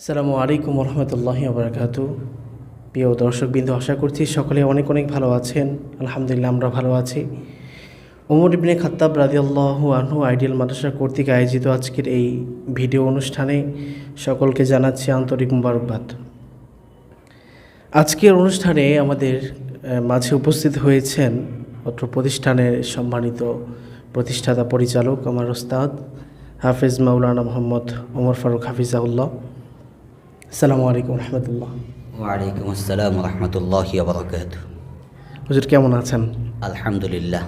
আসসালামু আলাইকুম রহমতুল্লাহি ওবরাকাতু। প্রিয় দর্শকবৃন্দ, আশা করছি সকলে অনেক অনেক ভালো আছেন। আলহামদুলিল্লাহ আমরা ভালো আছি। ওমর ইবনে খাত্তাব রাদিয়াল্লাহু আনহু আইডিয়াল মাদ্রাসা কর্তৃক আয়োজিত আজকের এই ভিডিও অনুষ্ঠানে সকলকে জানাচ্ছি আন্তরিক মুবারকবাদ। আজকের অনুষ্ঠানে আমাদের মাঝে উপস্থিত হয়েছেন অত্র প্রতিষ্ঠানের সম্মানিত প্রতিষ্ঠাতা পরিচালক আমার ওস্তাদ হাফেজ মাওলানা মোহাম্মদ ওমর ফারুক হাফিজাউল্লাহ। আসসালামু আলাইকুম রহমতুল্লাহ। ওয়ালাইকুম আসসালাম রহমতুল্লাহি ওয়া বারাকাতুহু। হুজুর কেমন আছেন? আলহামদুলিল্লাহ।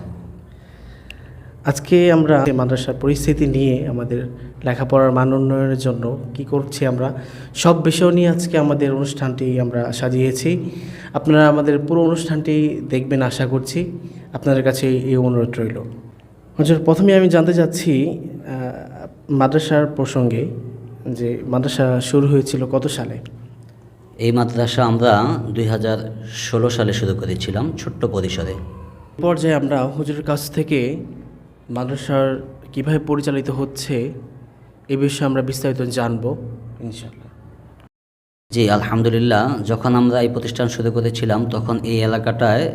আজকে আমরা মাদ্রাসার পরিস্থিতি নিয়ে আমাদের লেখাপড়ার মান উন্নয়নের জন্য কি করছি আমরা সব বিষয় নিয়ে আজকে আমাদের অনুষ্ঠানটি আমরা সাজিয়েছি। আপনারা আমাদের পুরো অনুষ্ঠানটি দেখবেন আশা করছি। আপনাদের কাছে এই অনুরোধ রইল। হুজুর, প্রথমে আমি জানতে চাচ্ছি মাদ্রাসার প্রসঙ্গে, যে মাদ্রাসা শুরু হয়েছিল কত সালে? এই মাদ্রাসা আমরা 2016 সালে শুরু করেছিলাম ছোট্ট পরিসরে। পর্যায়ে আমরা হুজুরের কাছ থেকে মাদ্রাসার কিভাবে পরিচালিত হচ্ছে এ বিষয়ে আমরা বিস্তারিত জানবো ইনশাআল্লাহ। জি আলহামদুলিল্লাহ। যখন আমরা এই প্রতিষ্ঠান শুরু করেছিলাম তখন এই এলাকাটায়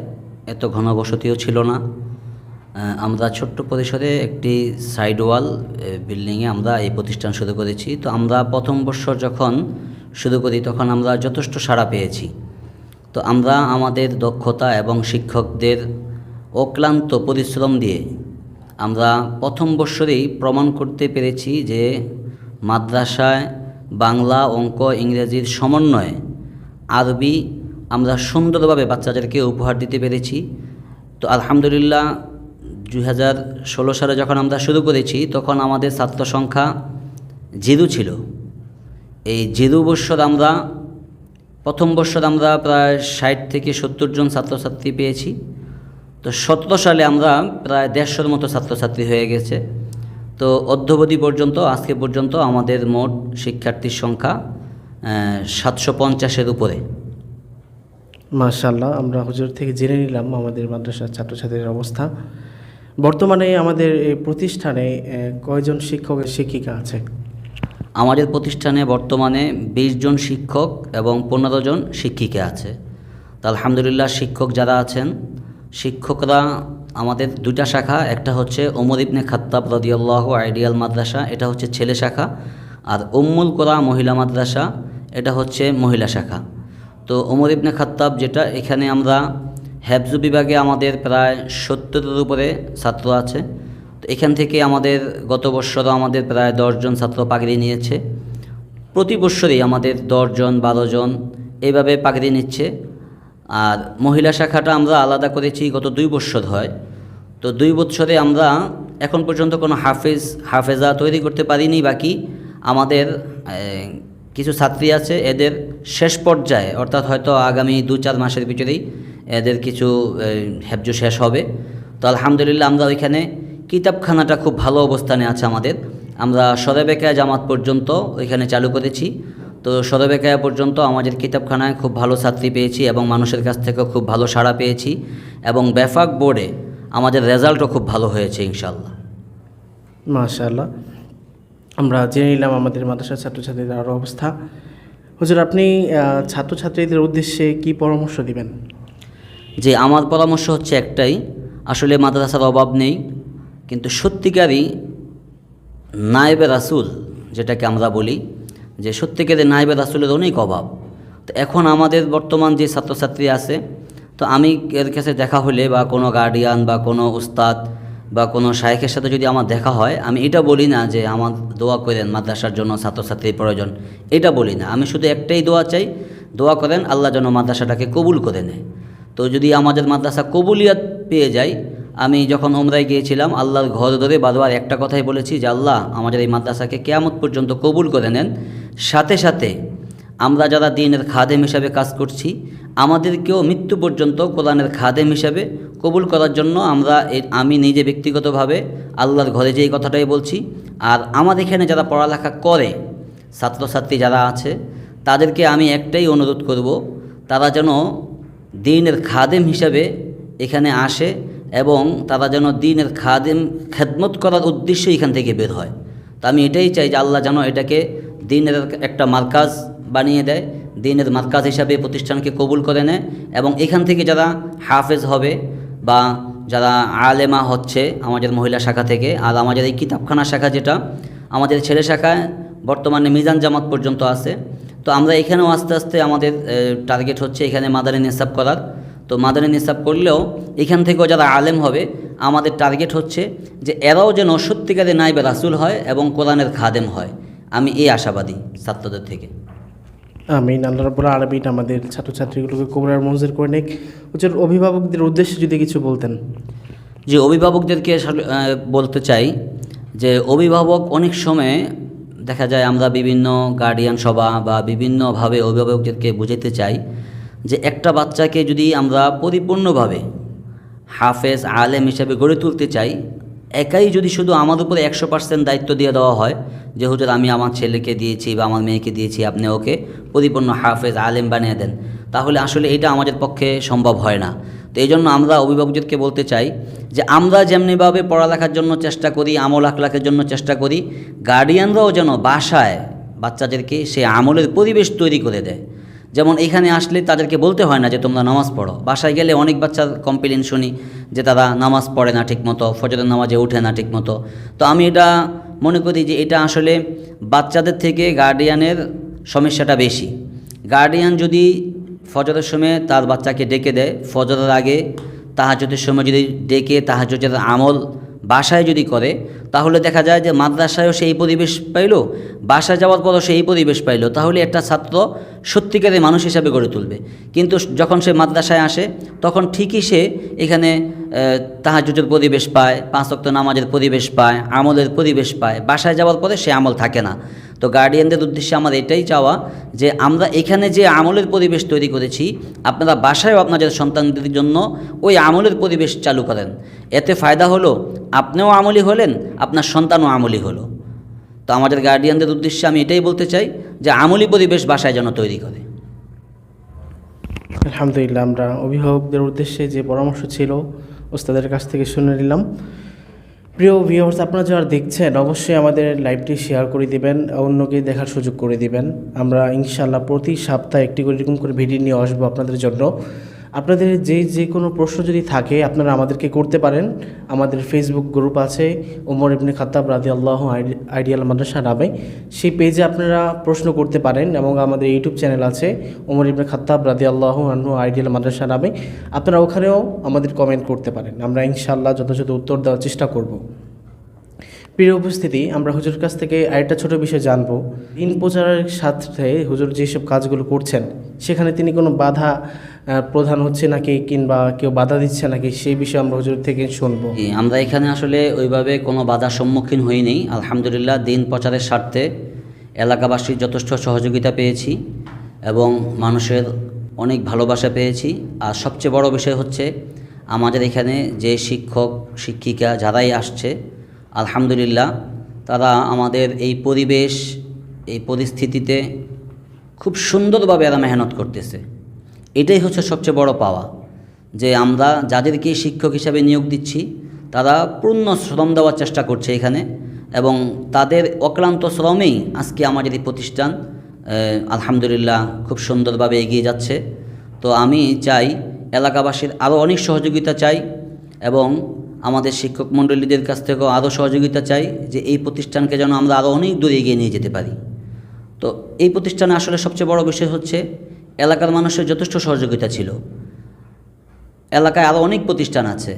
এত ঘনবসতিও ছিল না। আমরা ছোট্ট পরিসরে একটি সাইড ওয়াল বিল্ডিংয়ে আমরা এই প্রতিষ্ঠান শুরু করেছি। তো আমরা প্রথম বর্ষ যখন শুরু করি তখন আমরা যথেষ্ট সাড়া পেয়েছি। তো আমরা আমাদের দক্ষতা এবং শিক্ষকদের অক্লান্ত পরিশ্রম দিয়ে আমরা প্রথম বর্ষরেই প্রমাণ করতে পেরেছি যে মাদ্রাসায় বাংলা, অঙ্ক, ইংরেজির সমন্বয়ে আরবি আমরা সুন্দরভাবে বাচ্চাদেরকে উপহার দিতে পেরেছি। তো আলহামদুলিল্লাহ 2016 সালে যখন আমরা শুরু করেছি তখন আমাদের ছাত্র সংখ্যা 0 ছিল। এই 0 বৎসর আমরা প্রথম বৎসর আমরা প্রায় 60 থেকে 70 জন ছাত্রছাত্রী পেয়েছি। তো 17 সালে আমরা প্রায় 150-র মতো ছাত্রছাত্রী হয়ে গেছে। তো অদ্যাবধি পর্যন্ত আজকে পর্যন্ত আমাদের মোট শিক্ষার্থীর সংখ্যা 750-এর উপরে। মাশাআল্লাহ, আমরা হুজুর থেকে জেনে নিলাম আমাদের মাদ্রাসার ছাত্রছাত্রীদের অবস্থা। বর্তমানে আমাদের এই প্রতিষ্ঠানে কয়জন শিক্ষক শিক্ষিকা আছে? আমাদের প্রতিষ্ঠানে বর্তমানে 20 জন শিক্ষক এবং 15 জন শিক্ষিকা আছে। তো আলহামদুলিল্লাহ, শিক্ষক যারা আছেন শিক্ষকরা আমাদের 2টা শাখা, একটা হচ্ছে ওমর ইবনে খাত্তাব রাদিয়াল্লাহু আইডিয়াল মাদ্রাসা, এটা হচ্ছে ছেলে শাখা, আর উম্মুল কোরা মহিলা মাদ্রাসা, এটা হচ্ছে মহিলা শাখা। তো ওমর ইবনে খাত্তাব যেটা, এখানে আমরা হেফজ বিভাগে আমাদের প্রায় 70-এর উপরে ছাত্র আছে। তো এখান থেকে আমাদের গত বৎসরও আমাদের প্রায় 10 জন ছাত্র পাগড়ি নিয়েছে। প্রতি বৎসরেই আমাদের 10 জন 12 জন এইভাবে পাগড়ি নিচ্ছে। আর মহিলা শাখাটা আমরা আলাদা করেছি গত 2 বৎসর হয়। তো 2 বৎসরে আমরা এখন পর্যন্ত কোনো হাফেজা তৈরি করতে পারিনি। বাকি আমাদের কিছু ছাত্রী আছে, এদের শেষ পর্যায়ে, অর্থাৎ হয়তো আগামী 2-4 মাসের ভিতরেই এদের কিছু হেফজ শেষ হবে। তো আলহামদুলিল্লাহ, আমরা ওইখানে কিতাবখানাটা খুব ভালো অবস্থানে আছে আমাদের। আমরা সরেবেকায়া জামাত পর্যন্ত ওইখানে চালু করেছি। তো সরেবেকায়া পর্যন্ত আমাদের কিতাবখানায় খুব ভালো ছাত্রী পেয়েছি এবং মানুষের কাছ থেকেও খুব ভালো সাড়া পেয়েছি, এবং ব্যাপক বোর্ডে আমাদের রেজাল্টও খুব ভালো হয়েছে ইনশাআল্লাহ। মাশাআল্লাহ, আমরা জেনে নিলাম আমাদের মাদ্রাসার ছাত্রছাত্রীদের আরও অবস্থা। হুজুর, আপনি ছাত্রছাত্রীদের উদ্দেশ্যে কি পরামর্শ দিবেন? যে আমার পরামর্শ হচ্ছে একটাই, আসলে মাদ্রাসার অভাব নেই, কিন্তু সত্যিকারই নায়েবে রাসূল যেটাকে আমরা বলি, যে সত্যিকারের নায়েবে রাসূলের অনেক অভাব। তো এখন আমাদের বর্তমান যে ছাত্রছাত্রী আছে, তো আমি এর কাছে দেখা হলে বা কোনো গার্ডিয়ান বা কোনো উস্তাদ বা কোনো শায়েখের সাথে যদি আমার দেখা হয়, আমি এটা বলি না যে আমার দোয়া করেন মাদ্রাসার জন্য ছাত্রছাত্রীর প্রয়োজন, এটা বলি না। আমি শুধু একটাই দোয়া চাই, দোয়া করেন আল্লাহ যেন মাদ্রাসাটাকে কবুল করে নেয়। তো যদি আমাদের মাদ্রাসা কবুলিয়াত পেয়ে যায়, আমি যখন উমরায় গিয়েছিলাম আল্লাহর ঘর ধরে বারবার একটা কথাই বলেছি যে আল্লাহ আমাদের এই মাদ্রাসাকে কিয়ামত পর্যন্ত কবুল করে নেন। সাথে সাথে আমরা যারা দ্বীনের খাদেম হিসাবে কাজ করছি, আমাদেরকেও মৃত্যু পর্যন্ত কোরআনের খাদেম হিসাবে কবুল করার জন্য আমি নিজে ব্যক্তিগতভাবে আল্লাহর ঘরে যে এই কথাটাই বলছি। আর আমাদের এখানে যারা পড়ালেখা করে ছাত্রছাত্রী যারা আছে, তাদেরকে আমি একটাই অনুরোধ করব, তারা যেন দ্বীনের খাদেম হিসাবে এখানে আসে এবং তারা যেন দ্বীনের খেদমত করার উদ্দেশ্যে এখান থেকে বের হয়। তো আমি এটাই চাই যে আল্লাহ যেন এটাকে দিনের একটা মার্কাজ বানিয়ে দেয়, দিনের মার্কাজ হিসাবে প্রতিষ্ঠানকে কবুল করে নেয় এবং এখান থেকে যারা হাফেজ হবে বা যারা আলেমা হচ্ছে আমাদের মহিলা শাখা থেকে, আর আমাদের এই কিতাবখানা শাখা যেটা আমাদের ছেলে শাখায় বর্তমানে মিজান জামাত পর্যন্ত আছে। তো আমরা এখানেও আস্তে আস্তে আমাদের টার্গেট হচ্ছে এখানে মাদানী নিসাব করার। তো মাদানী নিসাব করলেও এখান থেকেও যারা আলেম হবে আমাদের টার্গেট হচ্ছে যে এরাও যেন সত্যিকারে নাইবে রাসূল হয় এবং কোরআনের খাদেম হয়। আমি এই আশাবাদী ছাত্রদের থেকে। আমিন। আল্লাহ রাব্বুল আলামিন আমাদের ছাত্রছাত্রীগুলোকে কবুল মঞ্জুর করে নিক। হুজুর, অভিভাবকদের উদ্দেশ্যে যদি কিছু বলতেন। যে অভিভাবকদেরকে বলতে চাই যে অভিভাবক অনেক সময় দেখা যায় আমরা বিভিন্ন গার্ডিয়ান সভা বা বিভিন্নভাবে অভিভাবকদেরকে বোঝাতে চাই যে একটা বাচ্চাকে যদি আমরা পরিপূর্ণভাবে হাফেজ আলেম হিসেবে গড়ে তুলতে চাই, একাই যদি শুধু আমার উপরে 100% দায়িত্ব দিয়ে দেওয়া হয় যে হুজুর আমি আমার ছেলেকে দিয়েছি বা আমার মেয়েকে দিয়েছি, আপনি ওকে পরিপূর্ণ হাফেজ আলেম বানিয়ে দেন, তাহলে আসলে এটা আমাদের পক্ষে সম্ভব হয় না। তো এই জন্য আমরা অভিভাবকদেরকে বলতে চাই যে আমরা যেমনিভাবে পড়ালেখার জন্য চেষ্টা করি, আমল আখলাকের জন্য চেষ্টা করি, গার্ডিয়ানরাও যেন বাসায় বাচ্চাদেরকে সেই আমলের পরিবেশ তৈরি করে দেয়। যেমন এখানে আসলে তাদেরকে বলতে হয় না যে তোমরা নামাজ পড়ো। বাসায় গেলে অনেক বাচ্চার কমপ্লেন শুনি যে তারা নামাজ পড়ে না ঠিকমতো, ফজরের নামাজে ওঠে না ঠিকমতো। তো আমি এটা মনে করি যে এটা আসলে বাচ্চাদের থেকে গার্ডিয়ানের সমস্যাটা বেশি। গার্ডিয়ান যদি ফজরের সময় তার বাচ্চাকে ডেকে দেয়, ফজরের আগে তাহাজ্জুদের সময় যদি ডেকে তাহাজ্জুদের আমল বাসায় যদি করে, তাহলে দেখা যায় যে মাদ্রাসায়ও সেই পরিবেশ পাইল, বাসায় যাওয়ার পরও সেই পরিবেশ পাইল, তাহলে একটা ছাত্র সত্যিকারের মানুষ হিসাবে গড়ে তুলবে। কিন্তু যখন সে মাদ্রাসায় আসে তখন ঠিকই সে এখানে তাহাজ্জুদের পরিবেশ পায়, 5 ওয়াক্ত নামাজের পরিবেশ পায়, আমলের পরিবেশ পায়, বাসায় যাওয়ার পরে সে আমল থাকে না। তো গার্ডিয়ানদের উদ্দেশ্যে আমার এটাই চাওয়া যে আমরা এখানে যে আমলের পরিবেশ তৈরি করেছি আপনারা বাসায়ও আপনাদের সন্তানদের জন্য ওই আমলের পরিবেশ চালু করেন। এতে ফায়দা হলো আপনিও আমলি হলেন, আপনার সন্তানও আমলি হলো। তো আমাদের গার্ডিয়ানদের উদ্দেশ্যে আমি এটাই বলতে চাই যে আমলি পরিবেশ বাসায় যেন তৈরি করে। আলহামদুলিল্লাহ, আমরা অভিভাবকদের উদ্দেশ্যে যে পরামর্শ ছিল ওস্তাদের কাছ থেকে শুনে নিলাম। প্রিয় ভিউয়ার্স, আপনারা যারা দেখছেন অবশ্যই আমাদের লাইভটি শেয়ার করে দিবেন, অন্যকে দেখার সুযোগ করে দিবেন। আমরা ইনশাআল্লাহ প্রতি সপ্তাহে একটি করে এরকম করে ভিডিও নিয়ে আসবো আপনাদের জন্য। আপনাদের যে কোনো প্রশ্ন যদি থাকে আপনারা আমাদেরকে করতে পারেন। আমাদের ফেসবুক গ্রুপ আছে ওমর ইবনে খাত্তাব রাদিয়াল্লাহু আইডিয়াল মাদ্রাসা নামে, সেই পেজে আপনারা প্রশ্ন করতে পারেন। এবং আমাদের ইউটিউব চ্যানেল আছে ওমর ইবনে খাত্তাব রাদিয়াল্লাহু আনহু আইডিয়াল মাদ্রাসা নামে, আপনারা ওখানেও আমাদের কমেন্ট করতে পারেন। আমরা ইনশাআল্লাহ যথাযথ উত্তর দেওয়ার চেষ্টা করব। প্রিয় উপস্থিতি, আমরা হুজুর কাছ থেকে আরেকটা ছোট বিষয় জানবো। দিন প্রচারের সাথে হুজুর যেসব কাজগুলো করছেন সেখানে তিনি কোনো বাধা প্রধান হচ্ছে নাকি, কিংবা কেউ বাধা দিচ্ছে নাকি, সেই বিষয়ে আমরা হুজুর থেকে শুনবো। আমরা এখানে আসলে ওইভাবে কোনো বাধার সম্মুখীন হইনি। আলহামদুলিল্লাহ, দিন প্রচারের স্বার্থে এলাকাবাসীর যথেষ্ট সহযোগিতা পেয়েছি এবং মানুষের অনেক ভালোবাসা পেয়েছি। আর সবচেয়ে বড় বিষয় হচ্ছে আমাদের এখানে যে শিক্ষক শিক্ষিকা যারাই আসছে আলহামদুলিল্লাহ তারা আমাদের এই পরিবেশ এই পরিস্থিতিতে খুব সুন্দরভাবে এরা মেহনত করতেছে। এটাই হচ্ছে সবচেয়ে বড় পাওয়া, যে আমরা যাদেরকে শিক্ষক হিসাবে নিয়োগ দিচ্ছি তারা পূর্ণ শ্রম দেওয়ার চেষ্টা করছে এখানে, এবং তাদের অক্লান্ত শ্রমেই আজকে আমাদের এই প্রতিষ্ঠান আলহামদুলিল্লাহ খুব সুন্দরভাবে এগিয়ে যাচ্ছে। তো আমি চাই এলাকাবাসীর আরও অনেক সহযোগিতা চাই এবং আমাদের শিক্ষক মণ্ডলীদের কাছ থেকেও আরও সহযোগিতা চাই, যে এই প্রতিষ্ঠানকে যেন আমরা আরও অনেক দূরে এগিয়ে নিয়ে যেতে পারি। তো এই প্রতিষ্ঠানে আসলে সবচেয়ে বড় বিষয় হচ্ছে এলাকার মানুষের যথেষ্ট সহযোগিতা ছিল। এলাকায় আরও অনেক প্রতিষ্ঠান আছে,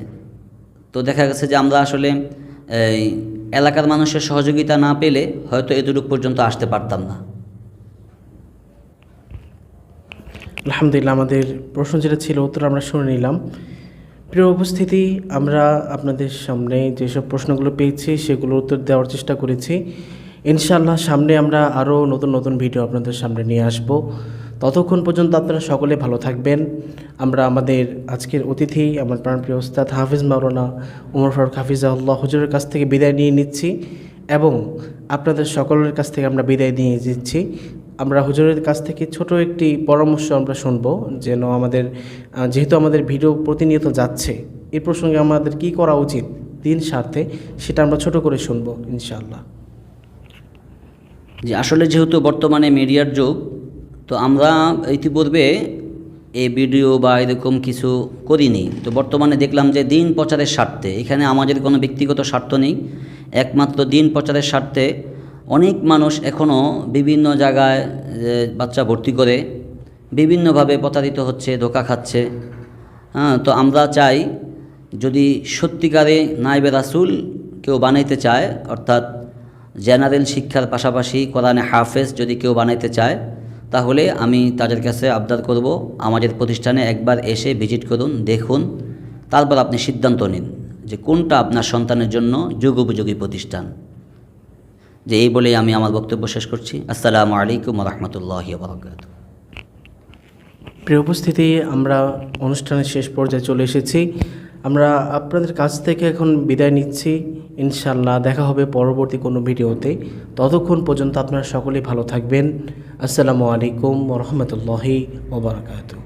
তো দেখা গেছে যে আমরা আসলে এলাকার মানুষের সহযোগিতা না পেলে হয়তো এতটুকু পর্যন্ত আসতে পারতাম না। আলহামদুলিল্লাহ, আমাদের প্রশ্ন যেটা ছিল উত্তর আমরা শুনে নিলাম। প্রিয় উপস্থিতি, আমরা আপনাদের সামনে যেসব প্রশ্নগুলো পেয়েছি সেগুলোর উত্তর দেওয়ার চেষ্টা করেছি। ইনশাআল্লাহ সামনে আমরা আরও নতুন নতুন ভিডিও আপনাদের সামনে নিয়ে আসব। ততক্ষণ পর্যন্ত আপনারা সকলে ভালো থাকবেন। আমরা আমাদের আজকের অতিথি আমার প্রাণপ্রিয় ওস্তাদ হাফিজ মাওলানা ওমর ফারুক হাফিজাহুল্লাহ হুজুরের কাছ থেকে বিদায় নিয়ে নিচ্ছি এবং আপনাদের সকলের কাছ থেকে আমরা বিদায় নিয়ে দিচ্ছি। আমরা হুজুরের কাছ থেকে ছোট একটি পরামর্শ আমরা শুনব, যেন আমাদের যেহেতু আমাদের ভিডিও প্রতিনিয়ত যাচ্ছে এই প্রসঙ্গে আমাদের কি করা উচিত দিন স্বার্থে, সেটা আমরা ছোট করে শুনব ইনশাআল্লাহ। যে আসলে যেহেতু বর্তমানে মিডিয়ার যুগ, তো আমরা ইতিপূর্বে এই ভিডিও বা এরকম কিছু করিনি। তো বর্তমানে দেখলাম যে দিন প্রচারের স্বার্থে, এখানে আমাদের কোনো ব্যক্তিগত স্বার্থ নেই, একমাত্র দিন প্রচারের স্বার্থে অনেক মানুষ এখনও বিভিন্ন জায়গায় বাচ্চা ভর্তি করে বিভিন্নভাবে প্রতারিত হচ্ছে, ধোঁকা খাচ্ছে। হ্যাঁ, তো আমরা চাই যদি সত্যিকারে নায়েবে রাসূল কেউ বানাইতে চায়, অর্থাৎ জেনারেল শিক্ষার পাশাপাশি কোরআনে হাফেজ যদি কেউ বানাইতে চায়, তাহলে আমি তাদের কাছে আবদার করব আমাদের প্রতিষ্ঠানে একবার এসে ভিজিট করুন, দেখুন, তারপর আপনি সিদ্ধান্ত নিন যে কোনটা আপনার সন্তানের জন্য যুগোপযোগী প্রতিষ্ঠান। যে এই বলেই আমি আমার বক্তব্য শেষ করছি। আসসালামু আলাইকুম ওয়া রাহমাতুল্লাহি ওয়া বারাকাতুহু। প্রিয় উপস্থিতি, আমরা অনুষ্ঠানের শেষ পর্যায়ে চলে এসেছি। আমরা আপনাদের কাছ থেকে এখন বিদায় নিচ্ছি। ইনশাল্লাহ দেখা হবে পরবর্তী কোনো ভিডিওতে। ততক্ষণ পর্যন্ত আপনারা সকলেই ভালো থাকবেন। আসসালামু আলাইকুম ওয়া রাহমাতুল্লাহি ওয়া বারাকাতুহু।